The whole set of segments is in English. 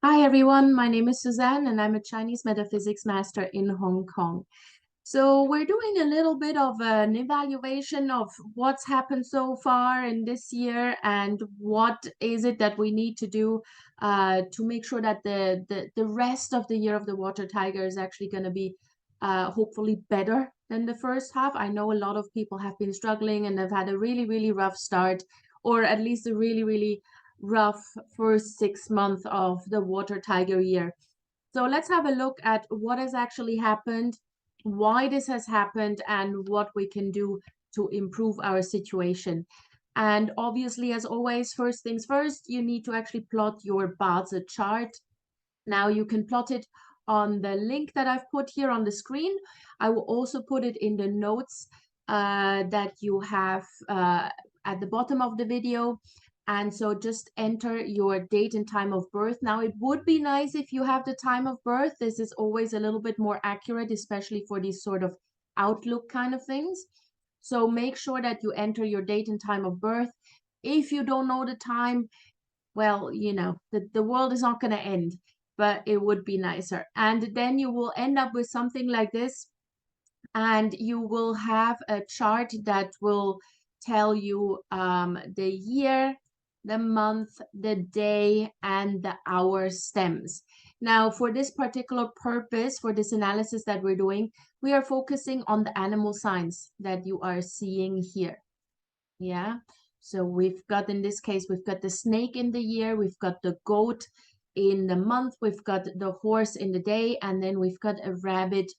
Hi everyone, my name is Suzanne and I'm a Chinese metaphysics master in Hong Kong. So we're doing a little bit of an evaluation of what's happened so far in this year and what is it that we need to do to make sure that the rest of the year of the water tiger is actually going to be hopefully better than the first half. I know a lot of people have been struggling and have had a really rough start, or at least a really rough first 6 months of the water tiger year. So let's have a look at what has actually happened, why this has happened, and what we can do to improve our situation. And obviously, as always, first things first, you need to actually plot your Bazi chart. Now you can plot it on the link that I've put here on the screen. I will also put it in the notes that you have at the bottom of the video. And so just enter your date and time of birth. Now, it would be nice if you have the time of birth. This is always a little bit more accurate, especially for these sort of outlook kind of things. So make sure that you enter your date and time of birth. If you don't know the time, well, the world is not going to end, but it would be nicer. And then you will end up with something like this, and you will have a chart that will tell you the year, the month, the day, and the hour stems. Now, for this particular purpose, for this analysis that we're doing, we are focusing on the animal signs that you are seeing here. Yeah. So we've got, in this case, we've got the snake in the year, we've got the goat in the month, we've got the horse in the day, and then we've got a rabbit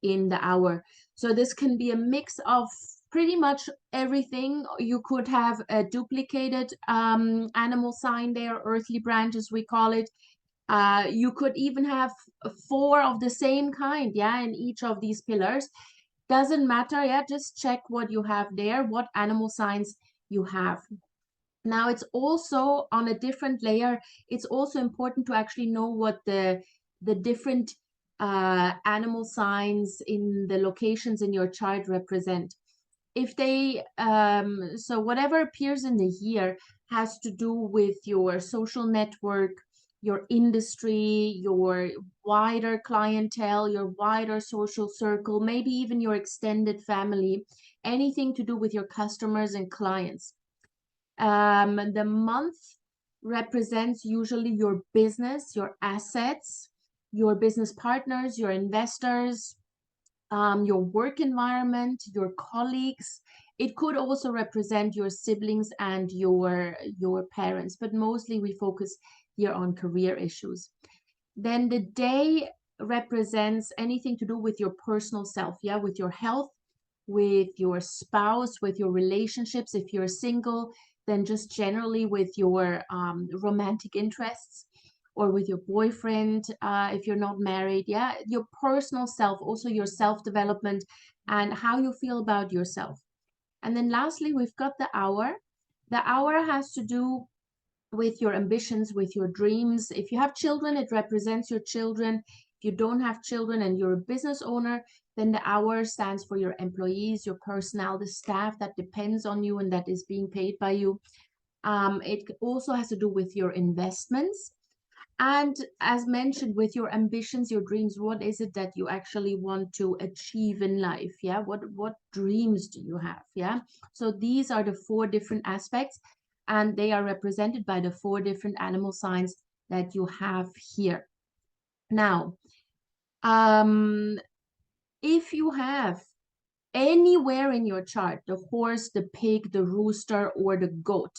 in the hour. So this can be a mix of pretty much everything. You could have a duplicated animal sign there, earthly branch as we call it. You could even have four of the same kind, yeah, in each of these pillars. Doesn't matter, yeah, just check what you have there, what animal signs you have. Now, it's also on a different layer. It's also important to actually know what the different animal signs in the locations in your chart represent. If they, so whatever appears in the year has to do with your social network, your industry, your wider clientele, your wider social circle, maybe even your extended family, anything to do with your customers and clients. The month represents usually your business, your assets, your business partners, your investors, your work environment, your colleagues. It could also represent your siblings and your parents, but mostly we focus here on career issues. Then the day represents anything to do with your personal self, yeah, with your health, with your spouse, with your relationships. If you're single, then just generally with your romantic interests, or with your boyfriend, if you're not married, yeah, your personal self, also your self-development and how you feel about yourself. And then lastly, we've got the hour. The hour has to do with your ambitions, with your dreams. If you have children, it represents your children. If you don't have children and you're a business owner, then the hour stands for your employees, your personnel, the staff that depends on you and that is being paid by you. It also has to do with your investments. And as mentioned, with your ambitions, your dreams, what is it that you actually want to achieve in life? Yeah, what dreams do you have? Yeah, so these are the four different aspects, and they are represented by the four different animal signs that you have here. Now, if you have anywhere in your chart the horse, the pig, the rooster, or the goat,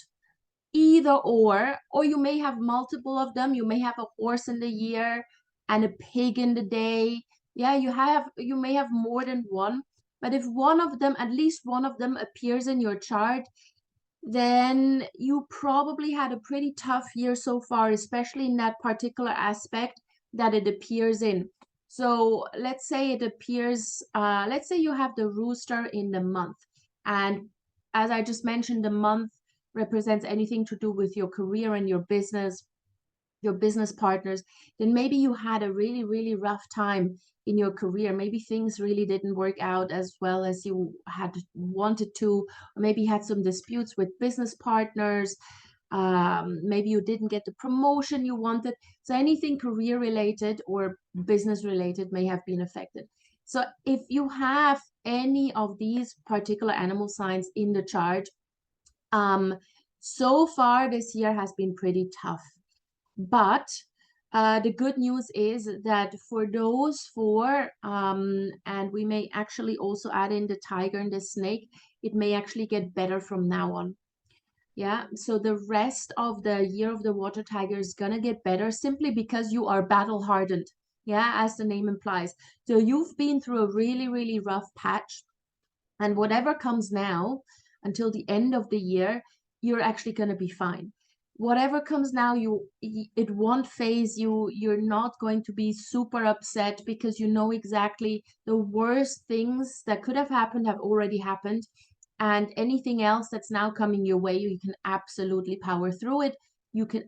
either or you may have multiple of them. You may have a horse in the year and a pig in the day. Yeah, you may have more than one, but if one of them, at least one of them appears in your chart, then you probably had a pretty tough year so far, especially in that particular aspect that it appears in. So let's say it appears, let's say you have the rooster in the month. And as I just mentioned, the month represents anything to do with your career and your business partners, then maybe you had a really rough time in your career. Maybe things really didn't work out as well as you had wanted to, or maybe you had some disputes with business partners. Maybe you didn't get the promotion you wanted. So anything career related or business related may have been affected. So if you have any of these particular animal signs in the chart, so far this year has been pretty tough. But the good news is that for those four, and we may actually also add in the tiger and the snake, it may actually get better from now on. Yeah, so the rest of the year of the water tiger is gonna get better simply because you are battle hardened. Yeah, as the name implies. So you've been through a really, really rough patch, and whatever comes now until the end of the year, you're actually gonna be fine. Whatever comes now, it won't phase you. You're not going to be super upset because you know exactly the worst things that could have happened have already happened. And anything else that's now coming your way, you can absolutely power through it. You can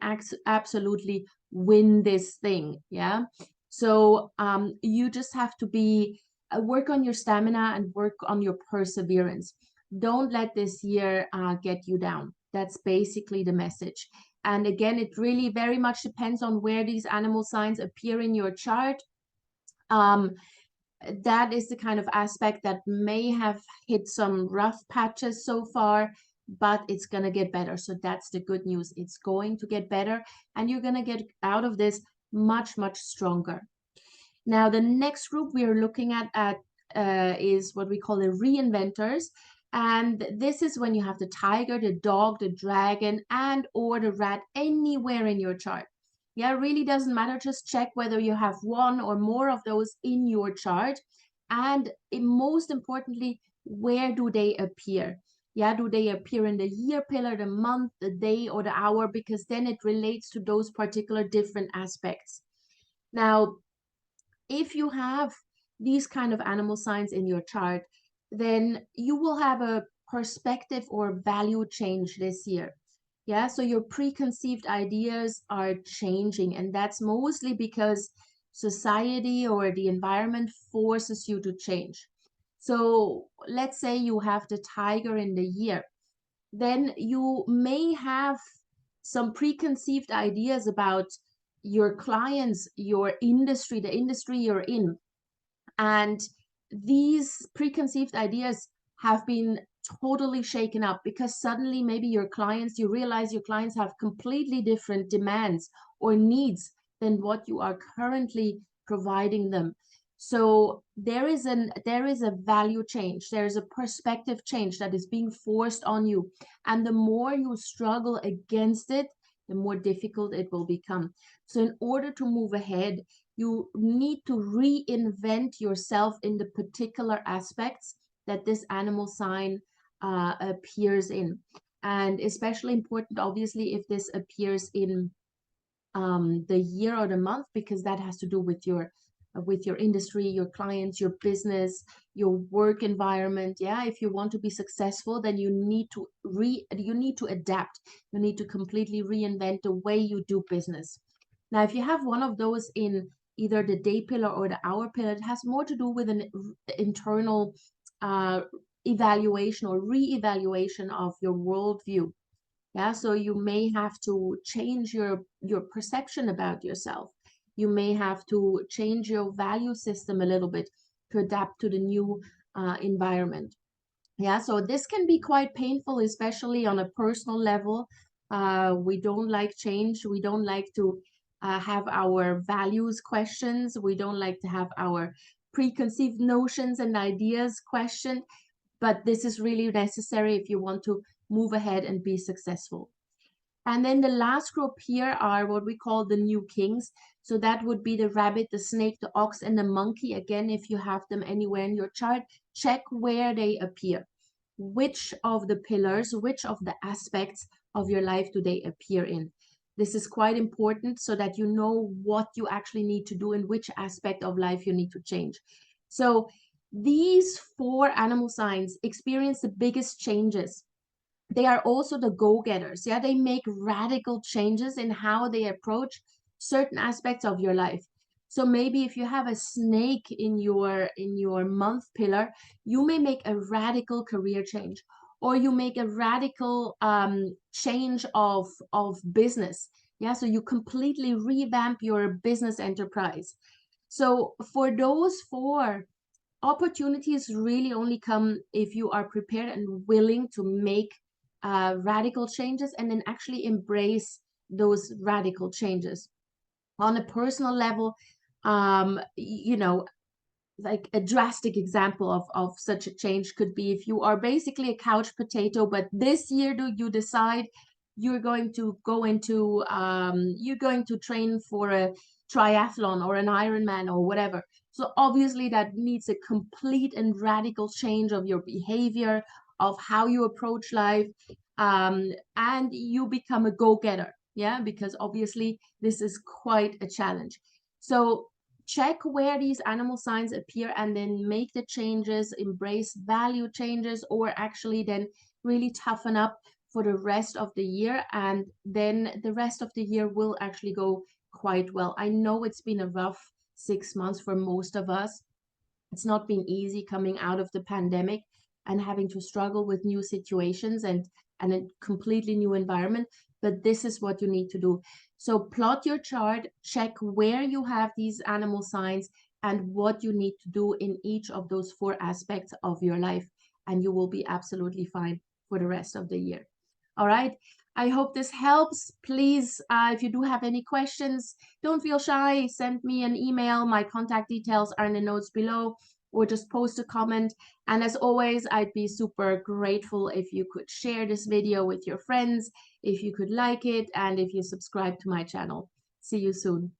absolutely win this thing. Yeah. So you just have to be work on your stamina and work on your perseverance. Don't let this year get you down. That's basically the message. And again, it really very much depends on where these animal signs appear in your chart. That is the kind of aspect that may have hit some rough patches so far, but it's going to get better. So that's the good news. It's going to get better, and you're going to get out of this much, much stronger. Now, the next group we are looking at is what we call the Reinventors. And this is when you have the tiger, the dog, the dragon, and or the rat anywhere in your chart. Yeah, it really doesn't matter. Just check whether you have one or more of those in your chart. And most importantly, where do they appear? Yeah, do they appear in the year pillar, the month, the day, or the hour? Because then it relates to those particular different aspects. Now, if you have these kind of animal signs in your chart, then you will have a perspective or value change this year. Yeah, so your preconceived ideas are changing, and that's mostly because society or the environment forces you to change. So let's say you have the tiger in the year, then you may have some preconceived ideas about your clients, your industry, the industry you're in. And these preconceived ideas have been totally shaken up because suddenly maybe your clients, you realize your clients have completely different demands or needs than what you are currently providing them. So there is a value change, there is a perspective change that is being forced on you. And the more you struggle against it, the more difficult it will become. So in order to move ahead, you need to reinvent yourself in the particular aspects that this animal sign appears in. And especially important, obviously, if this appears in the year or the month, because that has to do with your industry, your clients, your business, your work environment. Yeah, if you want to be successful, then you need to adapt. You need to completely reinvent the way you do business. Now, if you have one of those in either the day pillar or the hour pillar, it has more to do with an internal evaluation or re-evaluation of your worldview. Yeah, so you may have to change your perception about yourself. You may have to change your value system a little bit to adapt to the new environment. Yeah, so this can be quite painful, especially on a personal level. We don't like change. We don't like to have our values questions. We don't like to have our preconceived notions and ideas questioned. But this is really necessary if you want to move ahead and be successful. And then the last group here are what we call the new kings. So that would be the rabbit, the snake, the ox, and the monkey. Again, if you have them anywhere in your chart, check where they appear. Which of the pillars, which of the aspects of your life do they appear in? This is quite important so that you know what you actually need to do and which aspect of life you need to change. So these four animal signs experience the biggest changes. They are also the go-getters. Yeah, they make radical changes in how they approach certain aspects of your life. So maybe if you have a snake in your month pillar, you may make a radical career change. or you make a radical change of business. Yeah, so you completely revamp your business enterprise. So for those four, opportunities really only come if you are prepared and willing to make radical changes and then actually embrace those radical changes. On a personal level, you know, like a drastic example of such a change could be if you are basically a couch potato, but this year do you decide you're going to go into you're going to train for a triathlon or an Ironman or whatever. So obviously that needs a complete and radical change of your behavior, of how you approach life, and you become a go-getter. Yeah, because obviously this is quite a challenge. So check where these animal signs appear and then make the changes, embrace value changes, or actually then really toughen up for the rest of the year. And then the rest of the year will actually go quite well. I know it's been a rough 6 months for most of us. It's not been easy coming out of the pandemic and having to struggle with new situations and a completely new environment. But this is what you need to do. So plot your chart, check where you have these animal signs and what you need to do in each of those four aspects of your life, and you will be absolutely fine for the rest of the year. All right. I hope this helps. Please, if you do have any questions, don't feel shy. Send me an email. My contact details are in the notes below, or just post a comment. And as always, I'd be super grateful if you could share this video with your friends, if you could like it, and if you subscribe to my channel. See you soon.